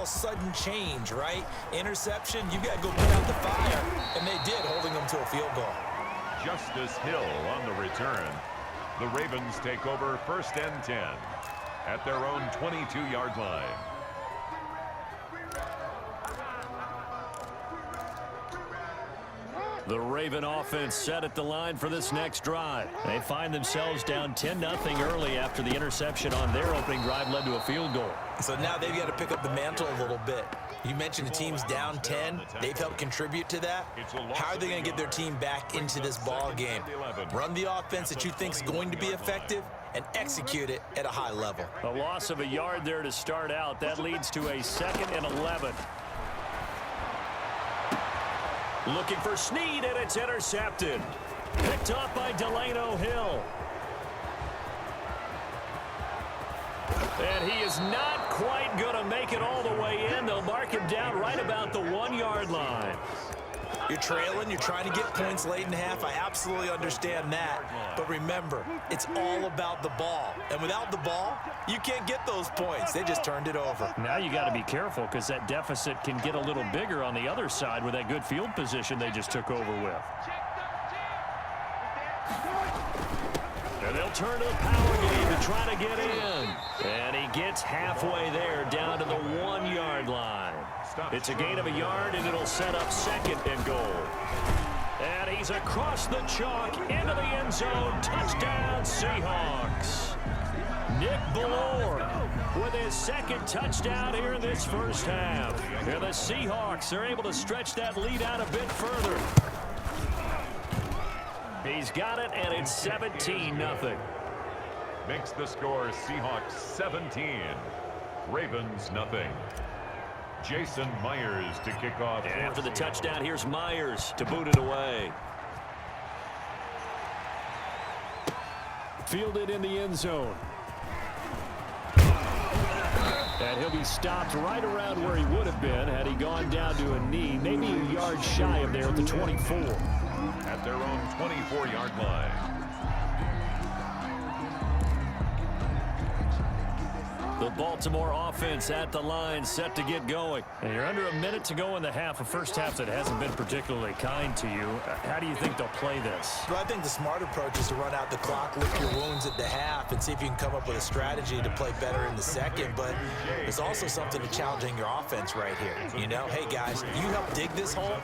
sudden change, right? Interception, you got to go put out the fire, and they did, holding them to a field goal. Justice Hill on the return. The Ravens take over 1st and 10 at their own 22-yard line. The Raven offense set at the line for this next drive. They find themselves down 10-0 early after the interception on their opening drive led to a field goal. So now they've got to pick up the mantle a little bit. You mentioned the team's down 10. They've helped contribute to that. How are they going to get their team back into this ball game? Run the offense that you think is going to be effective and execute it at a high level. A loss of a yard there to start out. That leads to a 2nd and 11. Looking for Snead, and it's intercepted. Picked off by Delano Hill. And he is not quite going to make it all the way in. They'll mark him down right about the 1-yard line. You're trailing. You're trying to get points late in half. I absolutely understand that. But remember, it's all about the ball. And without the ball, you can't get those points. They just turned it over. Now you got to be careful because that deficit can get a little bigger on the other side with that good field position they just took over with. And they'll turn to the power game to try to get in. And he gets halfway there down to the 1-yard line. It's a gain of a yard, and it'll set up 2nd and goal. And he's across the chalk into the end zone. Touchdown, Seahawks. Nick Ballore with his 2nd touchdown here in this first half. And the Seahawks are able to stretch that lead out a bit further. He's got it, and it's 17-0. Makes the score Seahawks 17, Ravens nothing. Jason Myers to kick off. And after the touchdown, here's Myers to boot it away. Fielded in the end zone. And he'll be stopped right around where he would have been had he gone down to a knee, maybe a yard shy of there at the 24. At their own 24-yard line. The Baltimore offense at the line, set to get going. And you're under a minute to go in the half, a first half that hasn't been particularly kind to you. How do you think they'll play this? Well, I think the smart approach is to run out the clock, lick your wounds at the half, and see if you can come up with a strategy to play better in the second. But there's also something to challenging your offense right here. You know, hey, guys, you help dig this hole.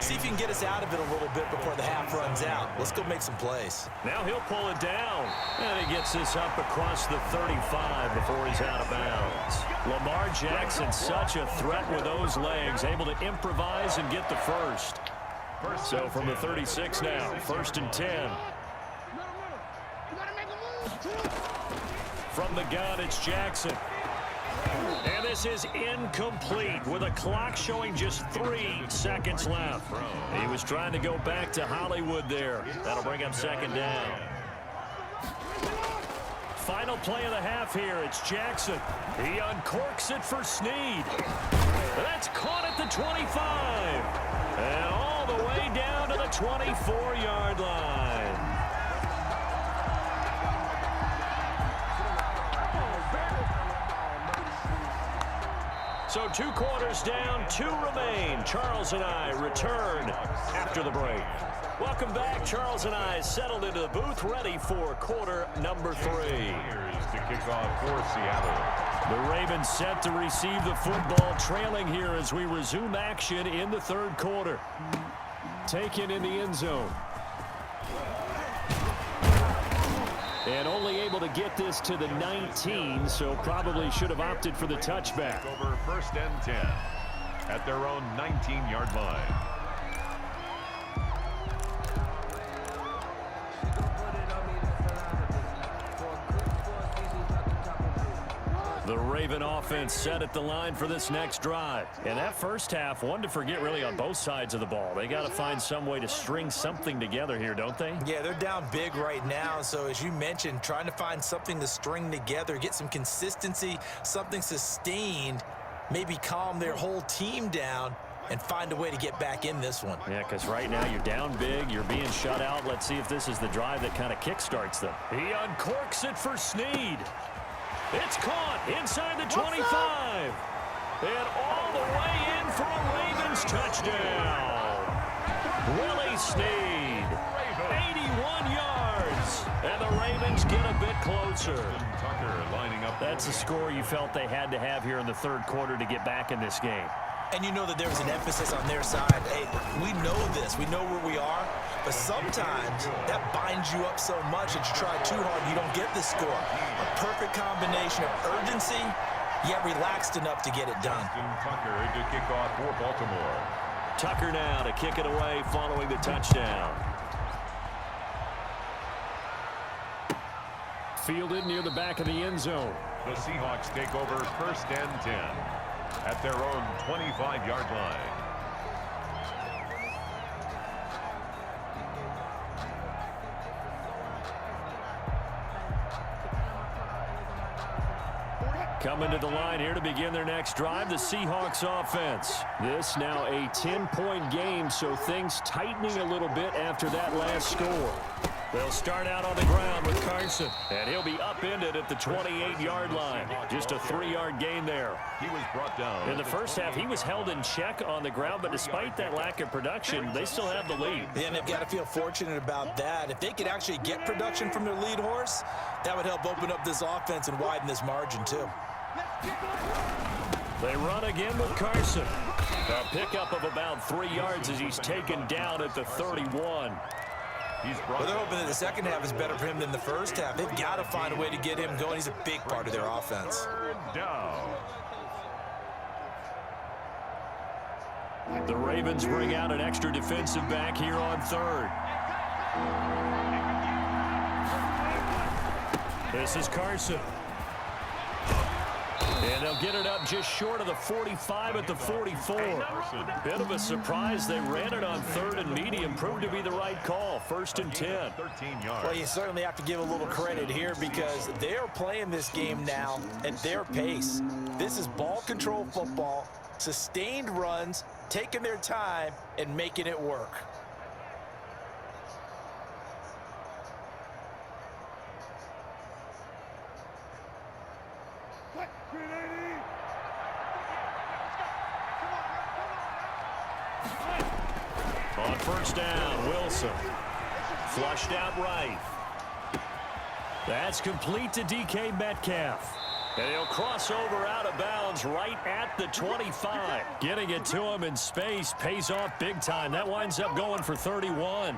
See if you can get us out of it a little bit before the half runs out. Let's go make some plays. Now he'll pull it down. And he gets this up across the 35 before he's out of bounds. Lamar Jackson, such a threat with those legs, able to improvise and get the first. So from the 36 now, 1st and 10. From the gun, it's Jackson. And this is incomplete with a clock showing just 3 seconds left. He was trying to go back to Hollywood there. That'll bring him 2nd down. Final play of the half here. It's Jackson. He uncorks it for Snead. That's caught at the 25. And all the way down to the 24-yard line. So 2 quarters down, 2 remain. Charles and I return after the break. Welcome back. Charles and I settled into the booth, ready for quarter number 3. Here's to kick off for Seattle. The Ravens set to receive the football, trailing here as we resume action in the 3rd quarter. Taken in the end zone. And only able to get this to the 19, so probably should have opted for the touchback. Over 1st and 10 at their own 19-yard line. The Raven offense set at the line for this next drive. And that first half, one to forget really on both sides of the ball. They got to find some way to string something together here, don't they? Yeah, they're down big right now. So as you mentioned, trying to find something to string together, get some consistency, something sustained, maybe calm their whole team down and find a way to get back in this one. Yeah, because right now you're down big, you're being shut out. Let's see if this is the drive that kind of kickstarts them. He uncorks it for Snead. It's caught inside the 25. And all the way in for a Ravens touchdown. Willie Snead, 81 yards. And the Ravens get a bit closer. Tucker lining up. That's a score you felt they had to have here in the third quarter to get back in this game. And you know that there was an emphasis on their side. Hey, we know this. We know where we are. But sometimes that binds you up so much that you try too hard, you don't get the score. A perfect combination of urgency, yet relaxed enough to get it done. Tucker to kick off for Baltimore. Tucker now to kick it away following the touchdown. Fielded near the back of the end zone. The Seahawks take over 1st and 10 at their own 25-yard line. Coming to the line here to begin their next drive, the Seahawks offense. This now a 10-point game, so things tightening a little bit after that last score. They'll start out on the ground with Carson, and he'll be upended at the 28-yard line. Just a 3-yard gain there. He was brought down. In the first half, he was held in check on the ground, but despite that lack of production, they still have the lead. Yeah, and they've got to feel fortunate about that. If they could actually get production from their lead horse, that would help open up this offense and widen this margin, too. They run again with Carson. A pickup of about 3 yards as he's taken down at the 31. Well, they're hoping that the second half is better for him than the first half. They've got to find a way to get him going. He's a big part of their offense. Down. The Ravens bring out an extra defensive back here on third. This is Carson. And they'll get it up just short of the 45 at the 44. Bit of a surprise. They ran it on third and medium. Proved to be the right call. 1st and 10. 13 yards. Well, you certainly have to give a little credit here because they're playing this game now at their pace. This is ball control football, sustained runs, taking their time, and making it work. On 1st down, Wilson. Flushed out right. That's complete to DK Metcalf. And he'll cross over out of bounds right at the 25. Getting it to him in space pays off big time. That winds up going for 31.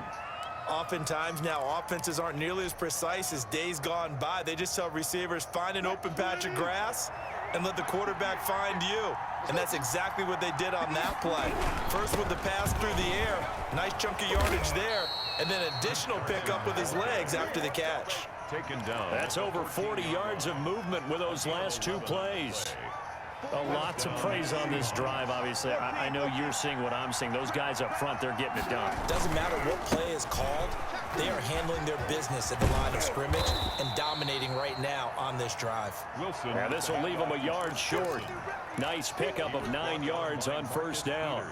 Oftentimes now, offenses aren't nearly as precise as days gone by. They just tell receivers, find an open patch of grass and let the quarterback find you. And that's exactly what they did on that play. First with the pass through the air, nice chunk of yardage there, and then additional pickup with his legs after the catch. Taken down. That's over 40 yards of movement with those last 2 plays. A lot to praise on this drive, obviously. I know you're seeing what I'm seeing. Those guys up front, they're getting it done. Doesn't matter what play is called. They are handling their business at the line of scrimmage and dominating right now on this drive. Wilson. Now this will leave them a yard short. Nice pickup of 9 yards on 1st down.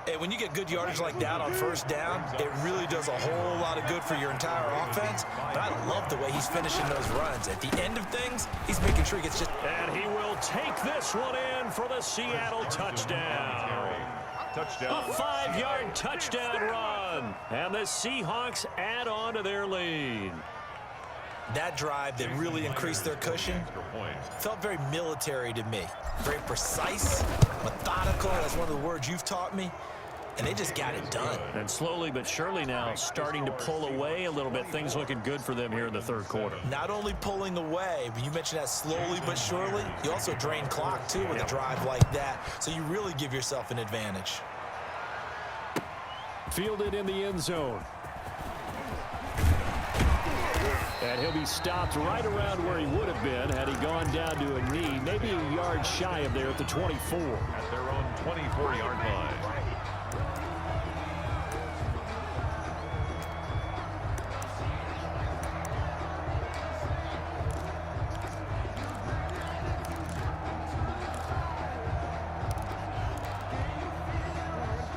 Hey, when you get good yardage like that on 1st down, it really does a whole lot of good for your entire offense. But I love the way he's finishing those runs. At the end of things, he's making sure he gets just... And he will take this one in for the Seattle touchdown. Touchdown. A 5-yard touchdown run. And the Seahawks add on to their lead. That drive that really increased their cushion felt very military to me. Very precise, methodical. That's one of the words you've taught me. And they just got it done. And slowly but surely now starting to pull away a little bit. Things looking good for them here in the third quarter. Not only pulling away, but you mentioned that slowly but surely. You also drain clock, too, with a drive like that. So you really give yourself an advantage. Fielded in the end zone. And he'll be stopped right around where he would have been had he gone down to a knee, maybe a yard shy of there at the 24. At their own 24-yard line.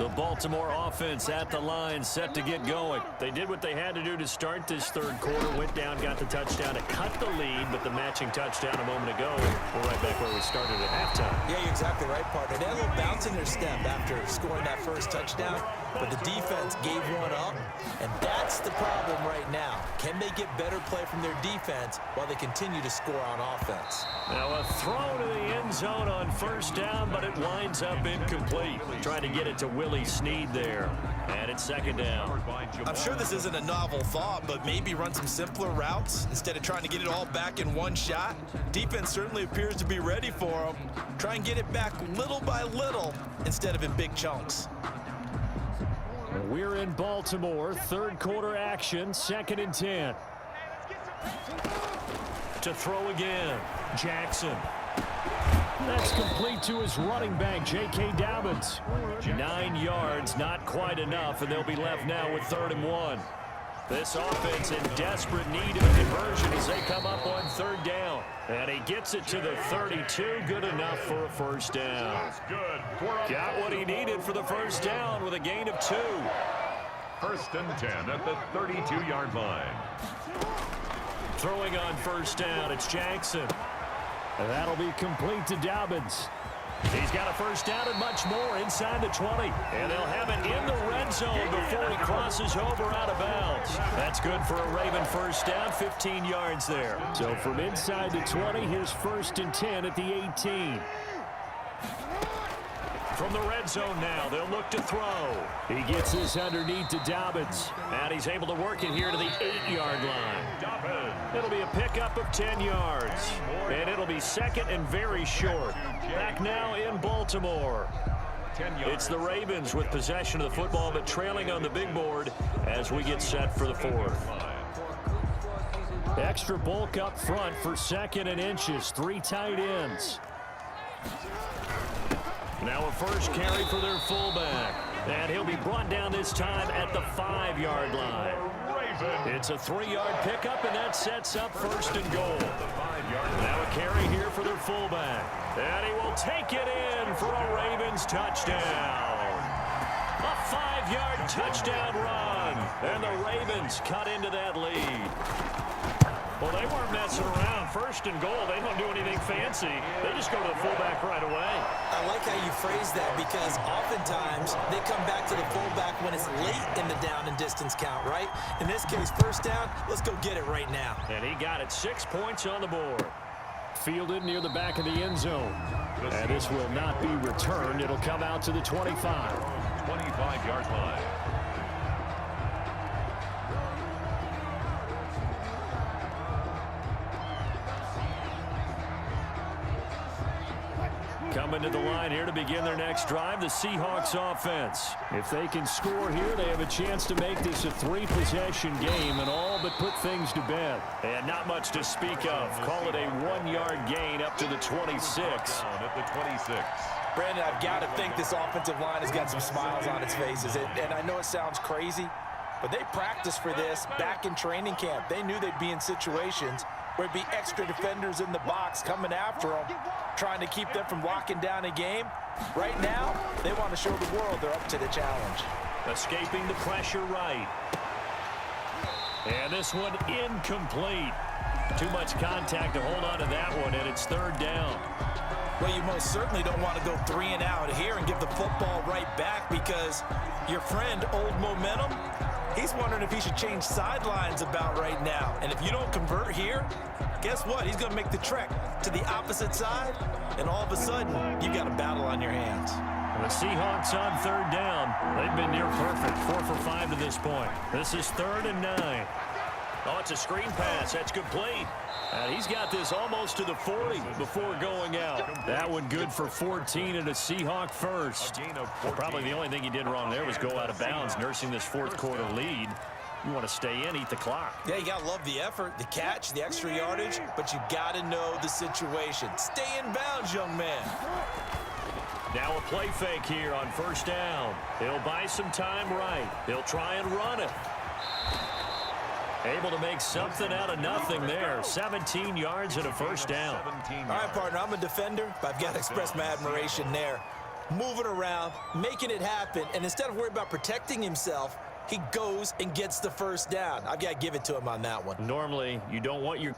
The Baltimore offense at the line, set to get going. They did what they had to do to start this third quarter. Went down, got the touchdown to cut the lead, but the matching touchdown a moment ago. We're right back where we started at halftime. Yeah, you're exactly right, partner. They had a little bounce in their step after scoring that first touchdown, but the defense gave one up, and that's the problem right now. Can they get better play from their defense while they continue to score on offense? Now a throw to the end zone on first down, but it winds up incomplete. Trying to get it to Willie Snead there. And it's second down. I'm sure this isn't a novel thought, but maybe run some simpler routes instead of trying to get it all back in one shot. Defense certainly appears to be ready for them. Try and get it back little by little instead of in big chunks. We're in Baltimore. Third quarter action. 2nd and 10. To throw again. Jackson. That's complete to his running back, J.K. Dobbins. 9 yards, not quite enough, and they'll be left now with 3rd and 1. This offense in desperate need of a conversion as they come up on 3rd down. And he gets it to the 32, good enough for a first down. Got what he needed for the first down with a gain of 2. 1st and 10 at the 32-yard line. Throwing on first down, it's Jackson. And that'll be complete to Dobbins. He's got a first down and much more inside the 20. And they'll have it in the red zone before he crosses over out of bounds. That's good for a Raven first down, 15 yards there. So from inside the 20, here's 1st and 10 at the 18. From the red zone now, they'll look to throw. He gets this underneath to Dobbins. And he's able to work it here to the 8-yard line. It'll be a pickup of 10 yards. And it'll be 2nd and very short. Back now in Baltimore. It's the Ravens with possession of the football, but trailing on the big board as we get set for the 4th. Extra bulk up front for 2nd and inches. 3 tight ends. Now a first carry for their fullback. And he'll be brought down this time at the 5-yard line. It's a 3-yard pickup, and that sets up 1st and goal. Now a carry here for their fullback. And he will take it in for a Ravens touchdown. A 5-yard touchdown run. And the Ravens cut into that lead. Well, they weren't messing around. 1st and goal, they don't do anything fancy. They just go to the fullback right away. I like how you phrase that because oftentimes they come back to the fullback when it's late in the down and distance count, right? In this case, first down, let's go get it right now. And he got it, 6 points on the board. Fielded near the back of the end zone. And this will not be returned. It'll come out to the 25. 25-yard line. Coming to the line here to begin their next drive, the Seahawks offense. If they can score here, they have a chance to make this a 3-possession game and all but put things to bed. And not much to speak of. Call it a 1-yard gain up to the 26. At the 26. Brandon, I've got to think this offensive line has got some smiles on its faces. And I know it sounds crazy, but they practiced for this back in training camp. They knew they'd be in situations where it'd be extra defenders in the box coming after them, trying to keep them from locking down a game. Right now, they want to show the world they're up to the challenge. Escaping the pressure right. And this one incomplete. Too much contact to hold on to that one, and it's 3rd down. Well, you most certainly don't want to go 3 and out here and give the football right back because your friend, Old Momentum, he's wondering if he should change sidelines about right now. And if you don't convert here, guess what? He's going to make the trek to the opposite side, and all of a sudden, you've got a battle on your hands. The Seahawks on 3rd down. They've been near perfect, 4 for 5 to this point. This is 3rd and 9. Oh, it's a screen pass. That's complete. And he's got this almost to the 40 before going out. That one good for 14 and a Seahawk first. Well, probably the only thing he did wrong there was go out of bounds, nursing this 4th quarter lead. You want to stay in, eat the clock. Yeah, you got to love the effort, the catch, the extra yardage, but you got to know the situation. Stay in bounds, young man. Now a play fake here on 1st down. He'll buy some time right. He'll try and run it. Able to make something out of nothing there. 17 yards and a 1st down. All right, partner, I'm a defender, but I've got to express my admiration there. moving around, making it happen, and instead of worrying about protecting himself, he goes and gets the first down. I've got to give it to him on that one. Normally, you don't want your